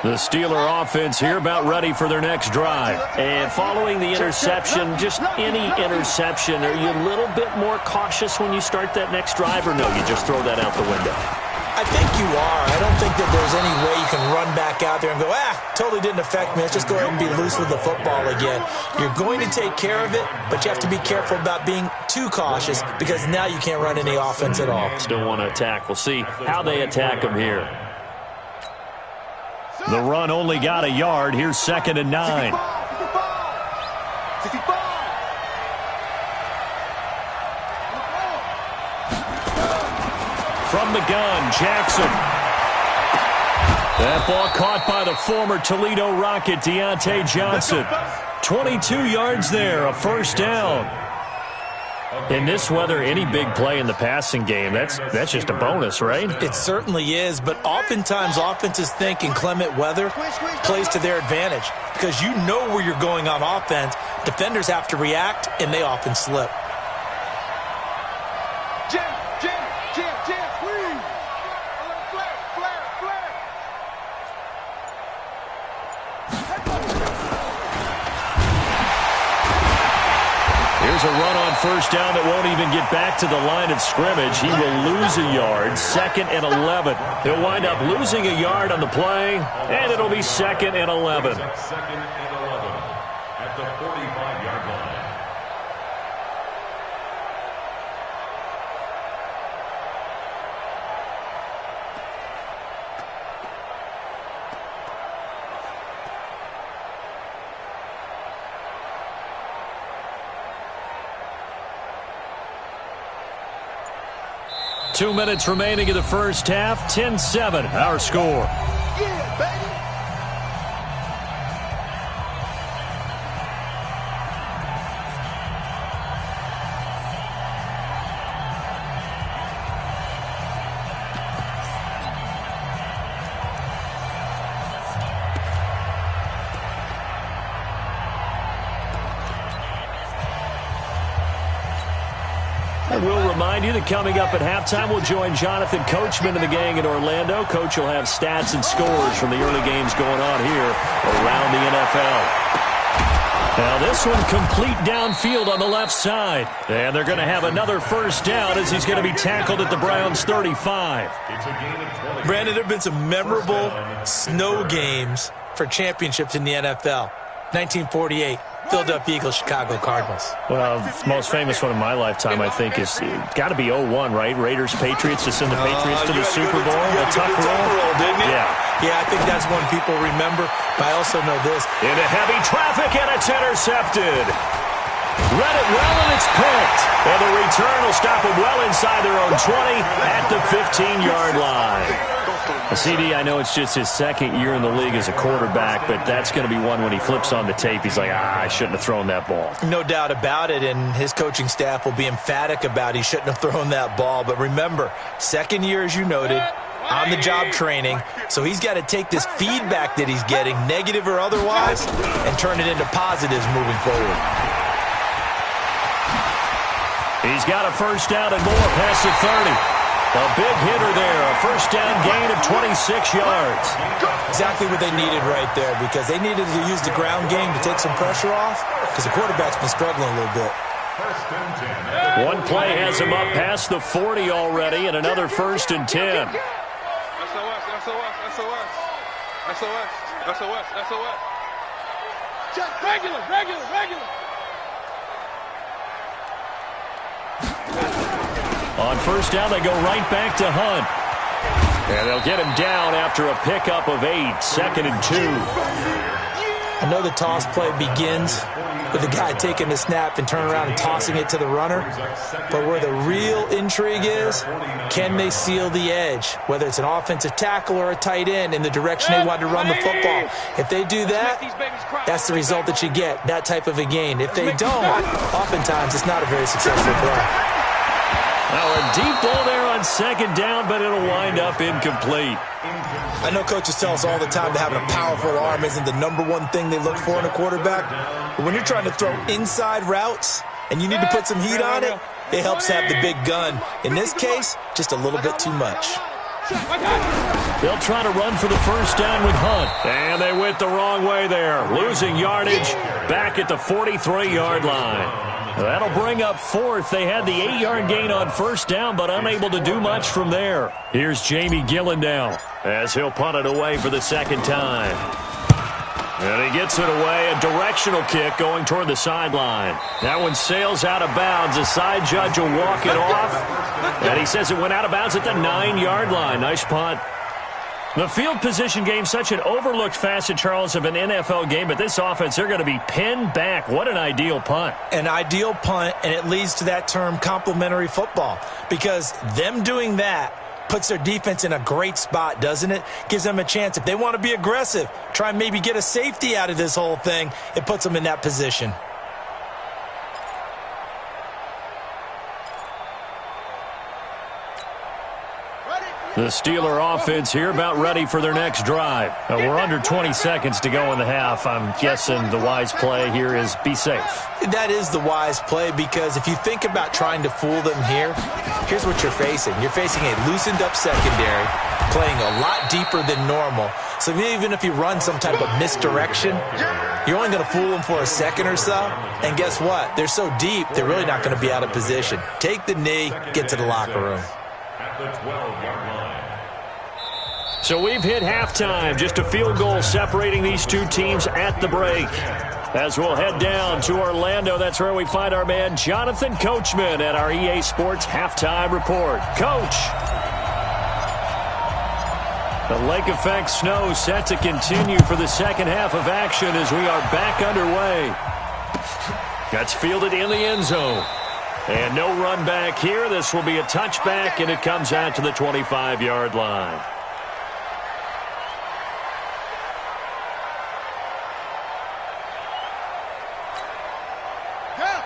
The Steeler offense here about ready for their next drive. And following the interception, just any interception, are you a little bit more cautious when you start that next drive, or no, you just throw that out the window? I think you are. I don't think that there's any way you can run back out there and go, totally didn't affect me. Let's just go ahead and be loose with the football again. You're going to take care of it, but you have to be careful about being too cautious because now you can't run any offense at all. Still want to attack. We'll see how they attack them here. The run only got a yard. Here's 2nd and 9. From the gun, Jackson. That ball caught by the former Toledo Rocket, Deontay Johnson. 22 yards there, a first down. In this weather, any big play in the passing game, that's just a bonus, right? It certainly is, but oftentimes offenses think inclement weather plays to their advantage because you know where you're going on offense. Defenders have to react, and they often slip. Here's a run on first down that won't even get back to the line of scrimmage. He will lose a yard, 2nd and 11. He'll wind up losing a yard on the play, and it'll be 2nd and 11. 2nd and 11 at the 45-yard line. 2 minutes remaining in the first half. 10-7, our score. Yeah, baby. And we'll remind you that coming up at halftime, we'll join Jonathan Coachman and the gang in Orlando. Coach will have stats and scores from the early games going on here around the NFL. Now this one complete downfield on the left side. And they're going to have another first down as he's going to be tackled at the Browns' 35. Brandon, there have been some memorable snow games for championships in the NFL. 1948. Philadelphia Eagles, Chicago Cardinals. Well, the most famous one in my lifetime, I think, is got to be 01, right? Raiders, Patriots, to send the Patriots to the Super Bowl. The tuck roll, didn't you? Yeah, I think that's one people remember. But I also know this. Into heavy traffic, and it's intercepted. Read it well, and it's picked. And the return will stop them well inside their own 20 at the 15-yard line. CD, I know it's just his second year in the league as a quarterback, but that's going to be one when he flips on the tape. He's like, I shouldn't have thrown that ball. No doubt about it, and his coaching staff will be emphatic about he shouldn't have thrown that ball. But remember, second year, as you noted, on-the-job training, so he's got to take this feedback that he's getting, negative or otherwise, and turn it into positives moving forward. He's got a first down and more past the 30. A big hitter there, a first down gain of 26 yards. Exactly what they needed right there, because they needed to use the ground game to take some pressure off, because the quarterback's been struggling a little bit. One play has him up past the 40 already, and another 1st and 10. SOS. Just regular. On first down, they go right back to Hunt. And they'll get him down after a pickup of 8, 2nd and 2. I know the toss play begins with the guy taking the snap and turning around and tossing it to the runner. But where the real intrigue is, can they seal the edge? Whether it's an offensive tackle or a tight end in the direction they want to run the football. If they do that, that's the result that you get, that type of a gain. If they don't, oftentimes it's not a very successful play. Now a deep ball there on 2nd down, but it'll wind up incomplete. I know coaches tell us all the time that having a powerful arm isn't the number one thing they look for in a quarterback. But when you're trying to throw inside routes and you need to put some heat on it, it helps to have the big gun. In this case, just a little bit too much. They'll try to run for the first down with Hunt. And they went the wrong way there. Losing yardage back at the 43-yard line. That'll bring up fourth. They had the 8-yard gain on first down, but unable to do much from there. Here's Jamie Gillen now as he'll punt it away for the second time. And he gets it away, a directional kick going toward the sideline. That one sails out of bounds. The side judge will walk it off. And he says it went out of bounds at the 9-yard line. Nice punt. The field position game, such an overlooked facet, Charles, of an NFL game, but this offense, they're going to be pinned back. What an ideal punt. An ideal punt, and it leads to that term complementary football, because them doing that puts their defense in a great spot, doesn't it? Gives them a chance. If they want to be aggressive, try and maybe get a safety out of this whole thing, it puts them in that position. The Steeler offense here about ready for their next drive. We're under 20 seconds to go in the half. I'm guessing the wise play here is be safe. That is the wise play, because if you think about trying to fool them here, here's what you're facing. You're facing a loosened up secondary, playing a lot deeper than normal. So even if you run some type of misdirection, you're only going to fool them for a second or so. And guess what? They're so deep, they're really not going to be out of position. Take the knee, get to the locker room. At the 12-yard line. So we've hit halftime. Just a field goal separating these two teams at the break. As we'll head down to Orlando, that's where we find our man Jonathan Coachman at our EA Sports Halftime Report. Coach. The lake effect snow set to continue for the second half of action as we are back underway. That's fielded in the end zone. And no run back here. This will be a touchback, and it comes out to the 25-yard line.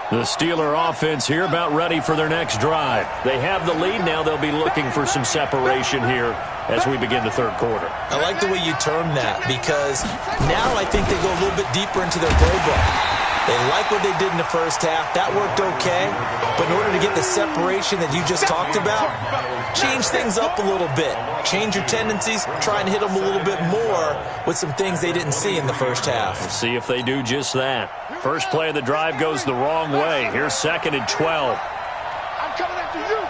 The Steeler offense here about ready for their next drive. They have the lead. Now they'll be looking for some separation here as we begin the third quarter. I like the way you term that, because now I think they go a little bit deeper into their playbook. They like what they did in the first half. That worked okay. But in order to get the separation that you just talked about, change things up a little bit. Change your tendencies. Try and hit them a little bit more with some things they didn't see in the first half. We'll see if they do just that. First play of the drive goes the wrong way. Here's 2nd and 12. I'm coming after you.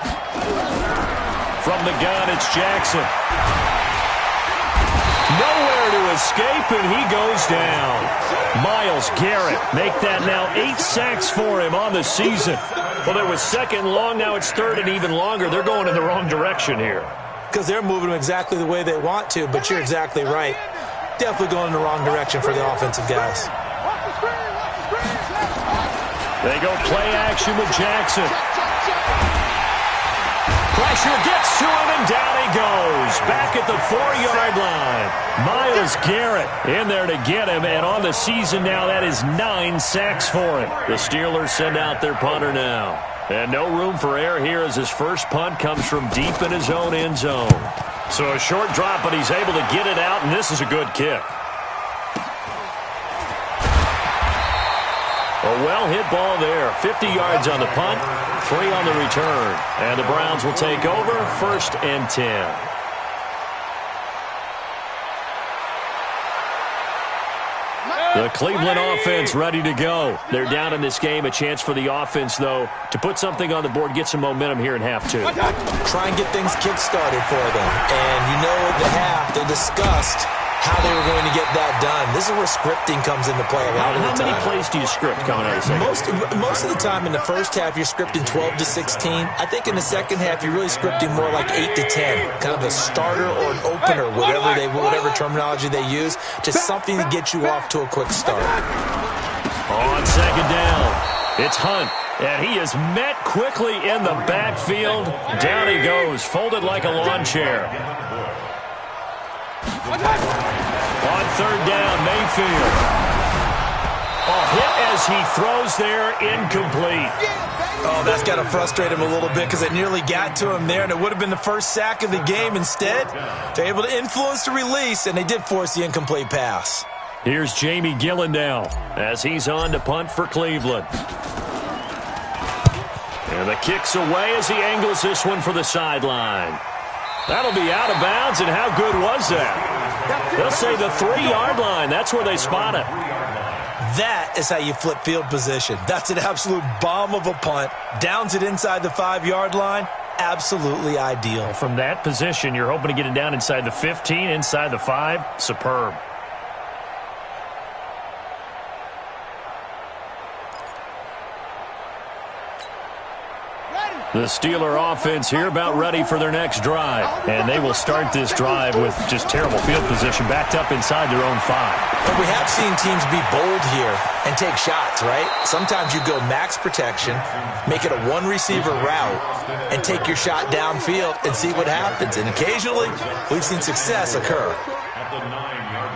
From the gun, it's Jackson. Nowhere to escape, and he goes down. Myles Garrett make that now 8 sacks for him on the season. Well, there was 2nd and long. Now it's 3rd and even longer. They're going in the wrong direction here. Because they're moving them exactly the way they want to, but you're exactly right. Definitely going in the wrong direction for the offensive guys. They go play action with Jackson. Pressure gets to him, and down he goes. Back at the 4-yard line. Myles Garrett in there to get him, and on the season now, that is 9 sacks for him. The Steelers send out their punter now. And no room for error here as his first punt comes from deep in his own end zone. So a short drop, but he's able to get it out, and this is a good kick. A well-hit ball there. 50 yards on the punt, 3 on the return. And the Browns will take over, 1st and 10. The Cleveland offense ready to go. They're down in this game. A chance for the offense, though, to put something on the board, get some momentum here in half 2. Try and get things kick-started for them. And you know at the half, they discussed how they were going to get that done. This is where scripting comes into play a lot of the time. How many plays do you script coming out of the second? Most of the time in the first half, you're scripting 12 to 16. I think in the second half, you're really scripting more like 8 to 10. Kind of a starter or an opener, whatever terminology they use. Just something to get you off to a quick start. On 2nd down, it's Hunt. And he is met quickly in the backfield. Down he goes, folded like a lawn chair. On 3rd down, Mayfield. A hit as he throws there, incomplete. Oh, that's got to frustrate him a little bit because it nearly got to him there, and it would have been the first sack of the game. Instead, they're able to influence the release, and they did force the incomplete pass. Here's Jamie Gillen now as he's on to punt for Cleveland. And the kick's away as he angles this one for the sideline. That'll be out of bounds, and how good was that? They'll say the 3-yard line. That's where they spot it. That is how you flip field position. That's an absolute bomb of a punt. Downs it inside the 5-yard line. Absolutely ideal. From that position, you're hoping to get it down inside the 15, inside the 5. Superb. The Steeler offense here about ready for their next drive. And they will start this drive with just terrible field position, backed up inside their own 5. But we have seen teams be bold here and take shots, right? Sometimes you go max protection, make it a one-receiver route, and take your shot downfield and see what happens. And occasionally, we've seen success occur. At the 9-yard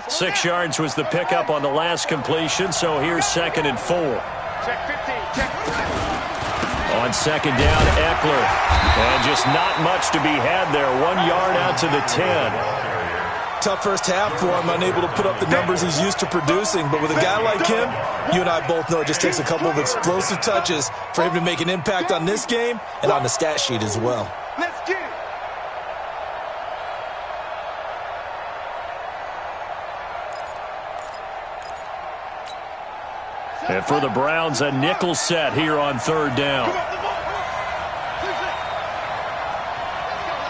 line. 6 yards was the pickup on the last completion, so here's 2nd and 4. Check 15, check. On 2nd down, Eckler. And just not much to be had there. 1 yard out to the 10. Tough first half for him, unable to put up the numbers he's used to producing. But with a guy like him, you and I both know it just takes a couple of explosive touches for him to make an impact on this game and on the stat sheet as well. Let's get it. And for the Browns, a nickel set here on 3rd down. Let's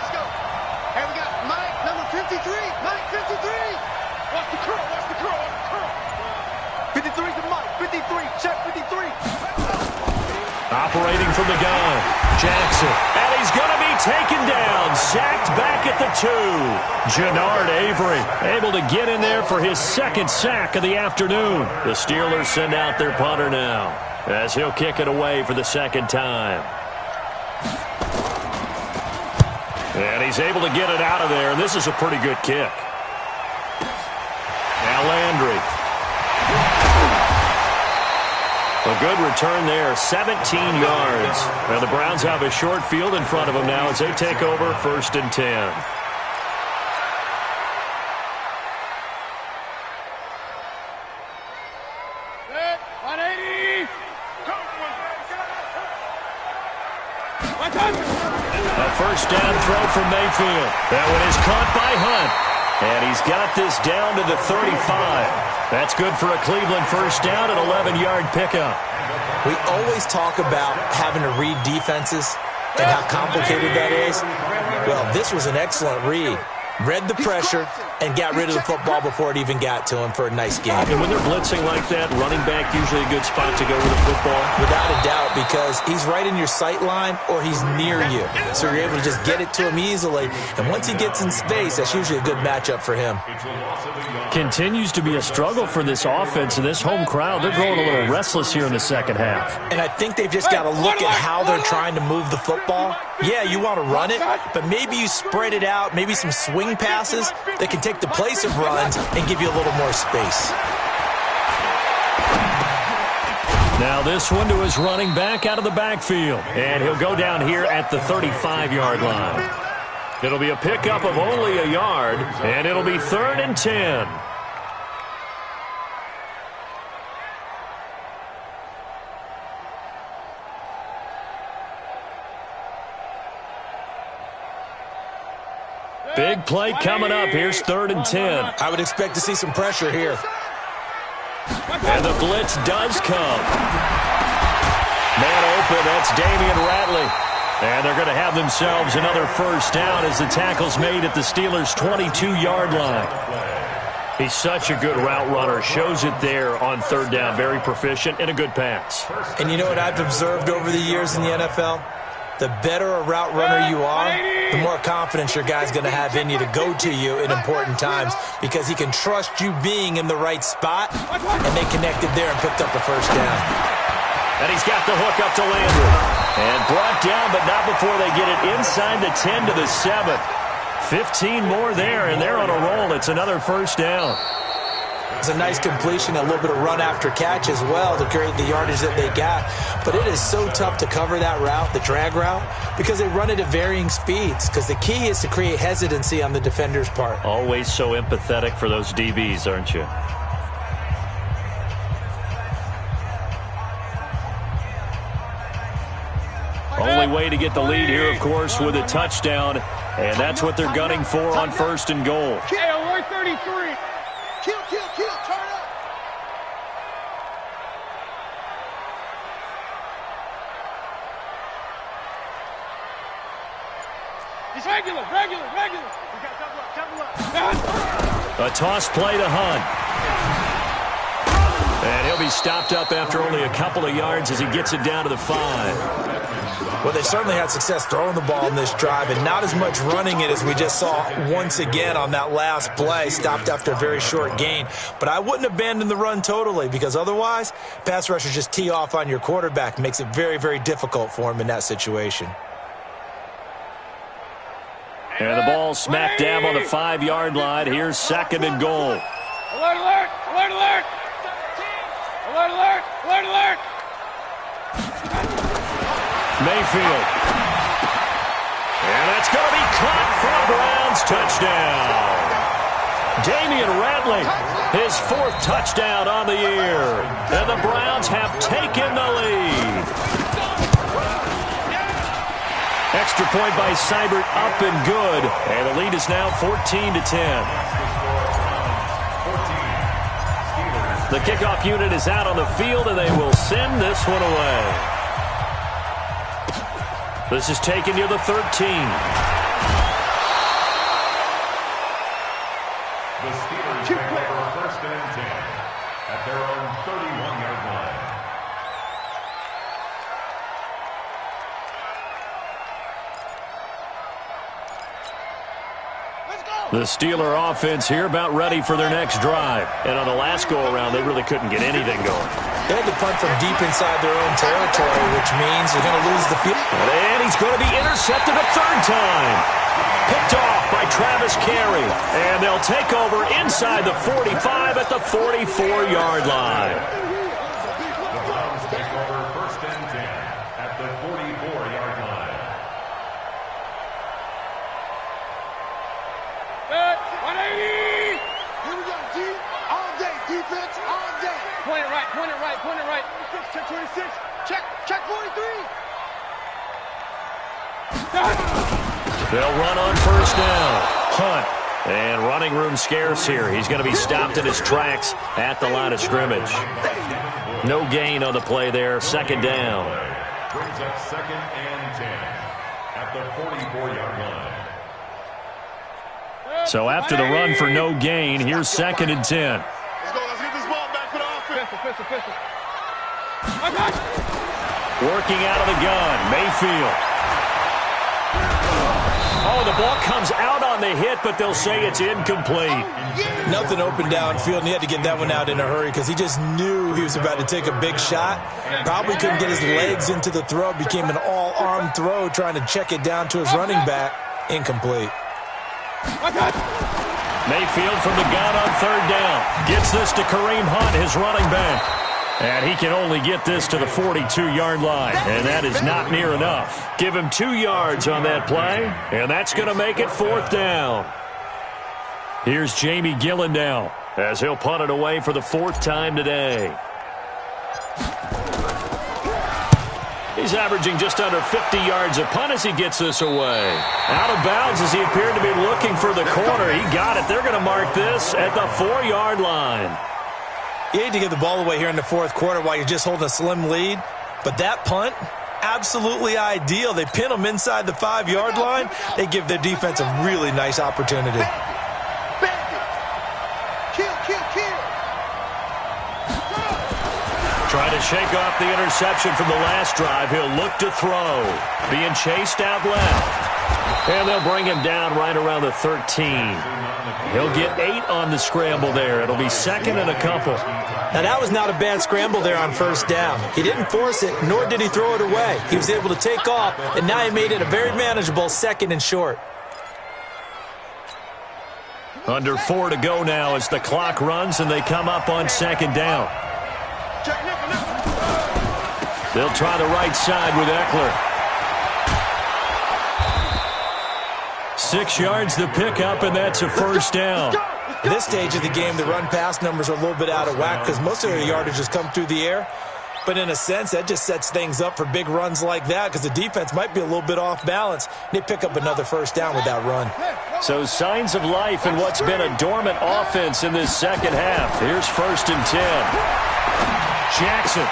go. Hey, we got Mike, number 53. Mike, 53. Watch the curl, watch the curl, watch the curl. 53 to Mike, 53, check 53. Operating from the gun, Jackson. And he's going to be taken down, sacked back at the 2. Jannard Avery able to get in there for his 2nd sack of the afternoon. The Steelers send out their punter now as he'll kick it away for the 2nd time. And he's able to get it out of there, and this is a pretty good kick. Now Landry. A good return there, 17 yards. Now the Browns have a short field in front of them now as they take over 1st and 10. Set, 180. A 1st down throw from Mayfield. That one is caught by Hunt. And he's got this down to the 35. That's good for a Cleveland 1st down, an 11-yard pickup. We always talk about having to read defenses and how complicated that is. Well, this was an excellent read. Read the pressure and got rid of the football before it even got to him for a nice game. And when they're blitzing like that, running back usually a good spot to go with the football. Without a doubt, because he's right in your sight line or he's near you. So you're able to just get it to him easily. And once he gets in space, that's usually a good matchup for him. Continues to be a struggle for this offense and this home crowd. They're growing a little restless here in the 2nd half. And I think they've just got to look at how they're trying to move the football. Yeah, you want to run it, but maybe you spread it out, maybe some swing passes that can take the place of runs and give you a little more space. Now this one to his running back out of the backfield. And he'll go down here at the 35-yard line. It'll be a pickup of only a yard, and it'll be 3rd and 10. Big play coming up. Here's 3rd and 10. I would expect to see some pressure here. And the blitz does come. Man open, that's Damian Ratley. And they're going to have themselves another 1st down as the tackle's made at the Steelers' 22-yard line. He's such a good route runner. Shows it there on 3rd down. Very proficient and a good pass. And you know what I've observed over the years in the NFL? The better a route runner you are, the more confidence your guy's going to have in you to go to you in important times because he can trust you being in the right spot, and they connected there and picked up the 1st down. And he's got the hook up to Landry. And brought down, but not before they get it inside the 10 to the 7. 15 more there, and they're on a roll. It's another 1st down. It's a nice completion, a little bit of run after catch as well to create the yardage that they got. But it is so tough to cover that route, the drag route, because they run it at varying speeds. Because the key is to create hesitancy on the defender's part. Always so empathetic for those DBs, aren't you? Only way to get the lead here, of course, with a touchdown. And that's what they're gunning for on 1st and goal. Hey, alert 33. Kill, turn up. It's regular. We got double up. A toss play to Hunt. And he'll be stopped up after only a couple of yards as he gets it down to the 5. Well, they certainly had success throwing the ball in this drive and not as much running it as we just saw once again on that last play, stopped after a very short gain. But I wouldn't abandon the run totally because otherwise, pass rushers just tee off on your quarterback. Makes it very, very difficult for him in that situation. And the ball smack dab on the 5-yard line. Here's 2nd and goal. Alert. Mayfield. And that's going to be caught for a Browns touchdown. Damian Ratley, his 4th touchdown on the year. And the Browns have taken the lead. Extra point by Seibert up and good. And the lead is now 14-10. The kickoff unit is out on the field, and they will send this one away. This is taken near the 13. The Steelers take over 1st and 10 at their own 31-yard line. The Steeler offense here about ready for their next drive. And on the last go-around, they really couldn't get anything going. They had to punt from deep inside their own territory, which means they're going to lose the field. And he's going to be intercepted a 3rd time. Picked off by Travis Carey. And they'll take over inside the 45 at the 44-yard line. The Browns take over 1st and 10 at the 44-yard line. 180. Here we go, G. All day, defense, all day. Point it right. Check 26. Check 43. They'll run on 1st down. Hunt. And running room scarce here. He's going to be stopped in his tracks at the line of scrimmage. No gain on the play there. 2nd down. Brings up 2nd and 10 at the 44-yard line. So after the run for no gain, here's 2nd and 10. Let's go. Let's get this ball back for the offense. Pistol. Working out of the gun, Mayfield. Oh, the ball comes out on the hit, but they'll say it's incomplete. Nothing open downfield, and he had to get that one out in a hurry because he just knew he was about to take a big shot. Probably couldn't get his legs into the throw. Became an all-arm throw trying to check it down to his running back. Incomplete. Mayfield from the gun on 3rd down. Gets this to Kareem Hunt, his running back. And he can only get this to the 42-yard line. And that is not near enough. Give him 2 yards on that play. And that's going to make it 4th down. Here's Jamie Gillen now as he'll punt it away for the 4th time today. He's averaging just under 50 yards a punt as he gets this away. Out of bounds as he appeared to be looking for the corner. He got it. They're going to mark this at the 4-yard line. You hate to give the ball away here in the 4th quarter while you're just holding a slim lead. But that punt, absolutely ideal. They pin them inside the 5-yard line. They give their defense a really nice opportunity. Trying to shake off the interception from the last drive. He'll look to throw. Being chased out left. And they'll bring him down right around the 13. He'll get 8 on the scramble there. It'll be 2nd and a couple. Now, that was not a bad scramble there on 1st down. He didn't force it, nor did he throw it away. He was able to take off, and now he made it a very manageable 2nd and short. Under 4 to go now as the clock runs, and they come up on 2nd down. They'll try the right side with Eckler. 6 yards the pickup, and that's a 1st down. At this stage of the game, the run-pass numbers are a little bit out of whack because most of the yardage has come through the air. But in a sense, that just sets things up for big runs like that because the defense might be a little bit off balance. They pick up another first down with that run. So signs of life in what's been a dormant offense in this second half. Here's 1st and 10. Jackson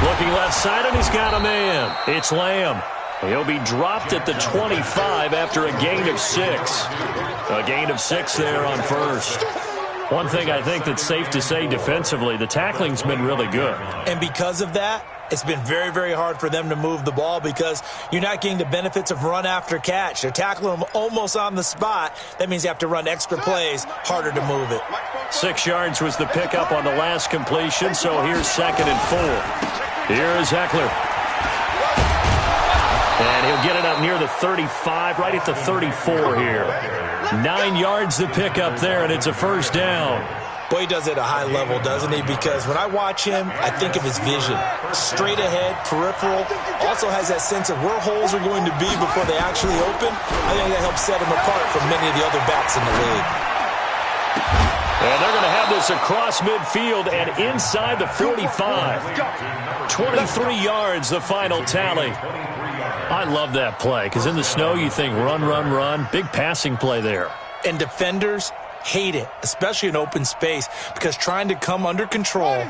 looking left side, and he's got a man. It's Lamb. He'll be dropped at the 25 after a gain of 6. A gain of 6 there on 1st. One thing I think that's safe to say defensively, the tackling's been really good. And because of that, it's been very, very hard for them to move the ball because you're not getting the benefits of run after catch. They're tackling them almost on the spot. That means you have to run extra plays, harder to move it. 6 yards was the pickup on the last completion, so here's 2nd and 4. Here's Eckler. And he'll get it up near the 35, right at the 34 here. 9 yards the pickup there, and it's a first down. Boy, he does it at a high level, doesn't he? Because when I watch him, I think of his vision. Straight ahead, peripheral. Also has that sense of where holes are going to be before they actually open. I think that helps set him apart from many of the other backs in the league. And they're going to have this across midfield and inside the 45. 23 yards, the final tally. I love that play because in the snow you think run, run, run. Big passing play there. And defenders hate it, especially in open space, because trying to come under control,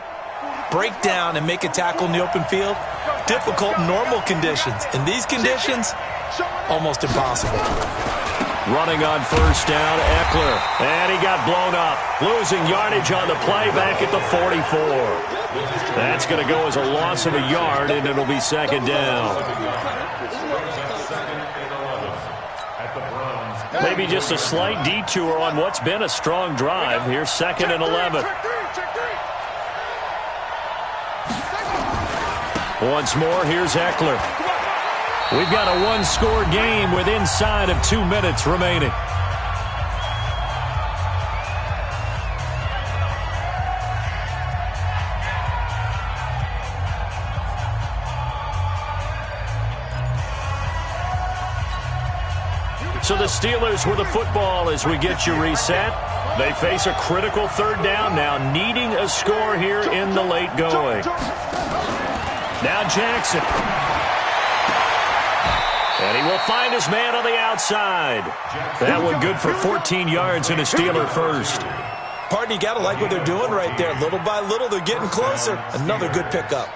break down, and make a tackle in the open field, difficult in normal conditions. In these conditions, almost impossible. Running on first down, Eckler. And he got blown up. Losing yardage on the play back at the 44. That's going to go as a loss of a yard, and it'll be 2nd down. Maybe just a slight detour on what's been a strong drive. Here's 2nd and 11. Once more, here's Eckler. We've got a one-score game with inside of 2 minutes remaining. So the Steelers with the football as we get you reset. They face a critical 3rd down now, needing a score here in the late going. Now Jackson. And he will find his man on the outside. That one good for 14 yards and a Steeler first. Pardon, you got to like what they're doing right there. Little by little, they're getting closer. Another good pickup.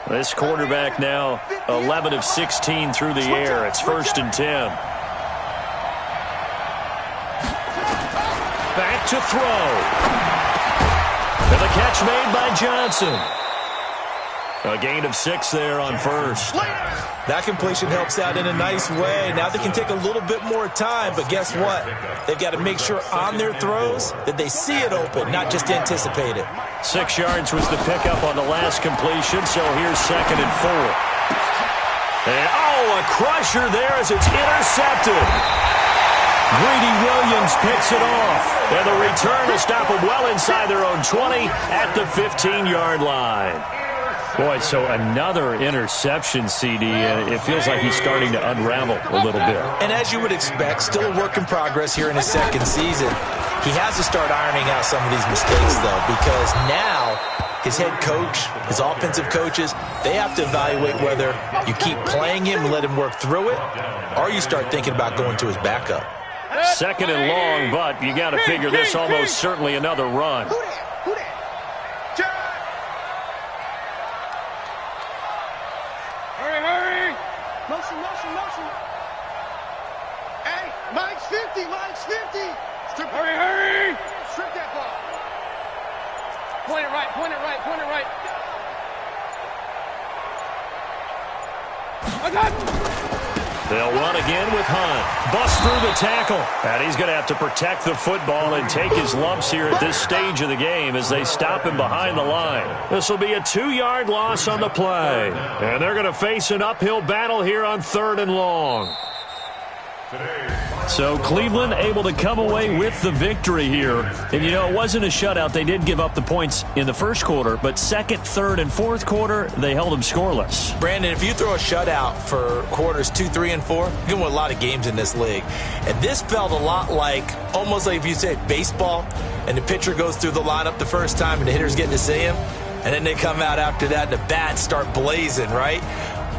This quarterback now 11 of 16 through the air. It's 1st and 10. Back to throw. And the catch made by Johnson. A gain of 6 there on 1st. That completion helps out in a nice way. Now they can take a little bit more time, but guess what? They've got to make sure on their throws that they see it open, not just anticipate it. 6 yards was the pickup on the last completion, so here's 2nd and 4. And, a crusher there as it's intercepted. Greedy Williams picks it off. And the return will stop them well inside their own 20 at the 15-yard line. Boy, so another interception, CD, and it feels like he's starting to unravel a little bit. And as you would expect, still a work in progress here in his 2nd season. He has to start ironing out some of these mistakes, though, because now his head coach, his offensive coaches, they have to evaluate whether you keep playing him and let him work through it, or you start thinking about going to his backup. 2nd and long, but you got to figure this almost certainly another run. Motion. Hey, Mike's 50. Hurry. Strip that ball. Point it right. I got it. They'll run again with Hunt. Bust through the tackle. And he's going to have to protect the football and take his lumps here at this stage of the game as they stop him behind the line. This will be a 2-yard loss on the play. And they're going to face an uphill battle here on 3rd and long. So Cleveland able to come away with the victory here. And, you know, it wasn't a shutout. They did give up the points in the first quarter, but second, third, and fourth quarter, they held them scoreless. Brandon, if you throw a shutout for quarters 2, 3, and 4, you can win a lot of games in this league. And this felt a lot like, almost like if you said baseball, and the pitcher goes through the lineup the first time and the hitter's getting to see him, and then they come out after that and the bats start blazing, right?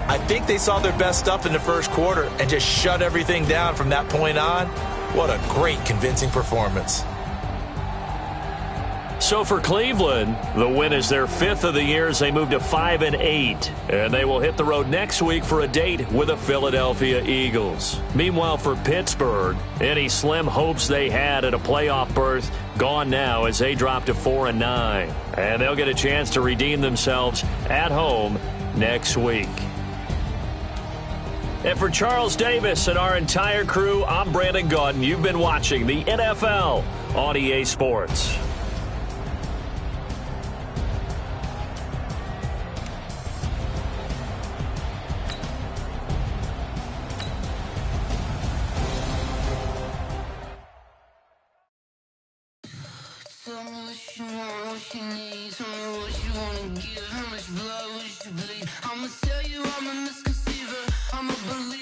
I think they saw their best stuff in the first quarter and just shut everything down from that point on. What a great, convincing performance. So for Cleveland, the win is their 5th of the year as they move to 5-8. And they will hit the road next week for a date with the Philadelphia Eagles. Meanwhile, for Pittsburgh, any slim hopes they had at a playoff berth gone now as they drop to 4-9. And they'll get a chance to redeem themselves at home next week. And for Charles Davis and our entire crew, I'm Brandon Gaudin. You've been watching the NFL on EA Sports. Tell me what you want, what you need. Tell me what you wanna give. How much blood would you bleed? I'ma tell you I'm a misconceiver. I'm a believer.